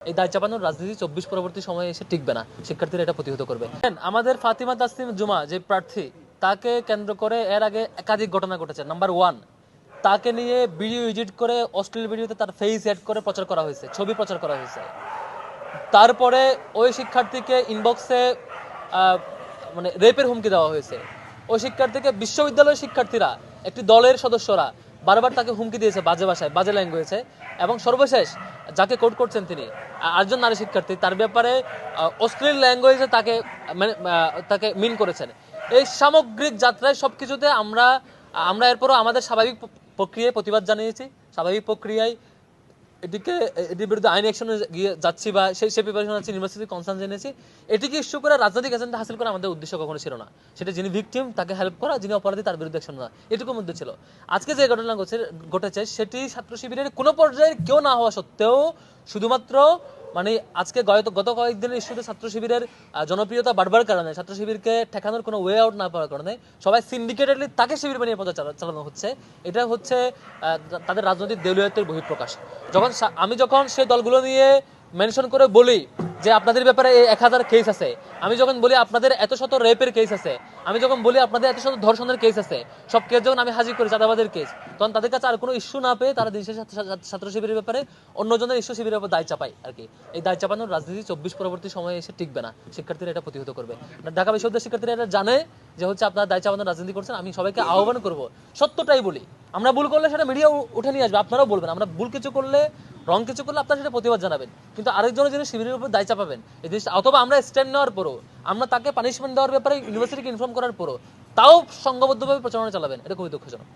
এই দায় চাপানোর রাজনীতি 24 পরবর্তী সময়ে এসে টিকবে না, শিক্ষার্থীরা এটা প্রতিহত করবে। আমাদের ফাতিমা তাসনিম জুমা যে প্রার্থী, তাকে কেন্দ্র করে এর আগে একাধিক ঘটনা ঘটেছে। নাম্বার 1, তাকে নিয়ে ভিডিও এডিট করে অশ্লীল ভিডিওতে তার ফেস অ্যাড করে প্রচার করা হয়েছে, ছবি প্রচার করা হয়েছে। তারপরে ওই শিক্ষার্থীকে ইনবক্সে মানে রেপের হুমকি দেওয়া হয়েছে। ওই শিক্ষার্থীকে বিশ্ববিদ্যালয়ের শিক্ষার্থীরা, একটি দলের সদস্যরা বারবার তাকে হুমকি দিয়েছে বাজে ভাষায়, বাজে ল্যাঙ্গুয়েজে। এবং সর্বশেষ যাকে কোর্ট করছেন তিনি আরেকজন নারী শিক্ষার্থী, তার ব্যাপারে অশ্লীল ল্যাঙ্গুয়েজে তাকে মিন করেছেন। এই সামগ্রিক যাত্রায় সবকিছুতে আমরা এরপরও আমাদের স্বাভাবিক প্রক্রিয়ায় প্রতিবাদ জানিয়েছি, স্বাভাবিক প্রক্রিয়ায় এটির বিরুদ্ধে আইন অ্যাকশনে গিয়ে যাচ্ছি বা সেই প্রিপারেশন আছে, ইউনিভার্সিটি কনসার্ন জেনেছি। এটিকে ইস্যু করে রাজনৈতিক এজেন্ডা হাসিল করা আমাদের উদ্দেশ্য কখনো ছিল না। সেটা যিনি ভিকটিম তাকে হেল্প করা, যিনি অপরাধী তার বিরুদ্ধে অ্যাকশন নেওয়া, এটুকুর মধ্যে ছিল। আজকে যে ঘটনা ঘটেছে সেটি ছাত্র শিবিরের কোনো পর্যায়ে কেউ না হওয়া সত্ত্বেও শুধুমাত্র মানে আজকে গত কয়েকদিনের ইস্যুতে ছাত্র শিবিরের জনপ্রিয়তা বাড়বার কারণে, ছাত্র শিবিরকে ঠেকানোর কোনো ওয়ে আউট না পাওয়ার কারণে সবাই সিন্ডিকেটেডলি তাকে শিবির বানিয়ে পথে চালানো হচ্ছে। এটা হচ্ছে তাদের রাজনৈতিক দেউলিয়তের বহিঃপ্রকাশ। আমি যখন সেই দলগুলো নিয়ে মেনশন করে বলি যে আপনাদের ব্যাপারে এই 1000 কেস আছে, আমি যখন বলি আপনাদের এত শত রেপের কেস আছে, আমি যখন বলি আপনাদের এত শত ধর্ষণের কেস আছে, সব কেস যখন আমি হাজির করি চাঁদাবাদের কেস, তখন তাদের কাছে আর কোনো ইস্যু না পেয়ে তারা দিন শেষে ছাত্র শিবিরের ব্যাপারে অন্যজনের ইস্যু শিবিরের উপর দায় চাপায় আর কি। এই দায় চাপানোর রাজনীতি 24 পরবর্তী সময়ে এসে টিকবে না, শিক্ষার্থীরা এটা প্রতিহত করবে। ঢাকা বিশ্ববিদ্যালয়ের শিক্ষার্থীরা এটা জানে যে হচ্ছে আপনারা দায় চাপানোর রাজনীতি করছেন। আমি সবাইকে আহ্বান করব, সত্যটাই বলি। আমরা ভুল করলে সেটা মিডিয়া উঠে নিয়ে আসবে, আপনারাও বলবেন। আমরা ভুল কিছু করলে, রং কিছু করলে আপনারা সেটা প্রতিবাদ জানাবেন, কিন্তু আরেকজনের যিনি শিবিরের উপর দায় চাপাবেন এই জিনিসটা, অথবা আমরা স্ট্যান্ড নেওয়ার পরও, আমরা তাকে পানিশমেন্ট দেওয়ার ব্যাপারে ইউনিভার্সিটিকে ইনফর্ম করার পরও তাও সংঘবদ্ধভাবে প্রচারণা চালাবেন, এটা খুবই দুঃখজনক।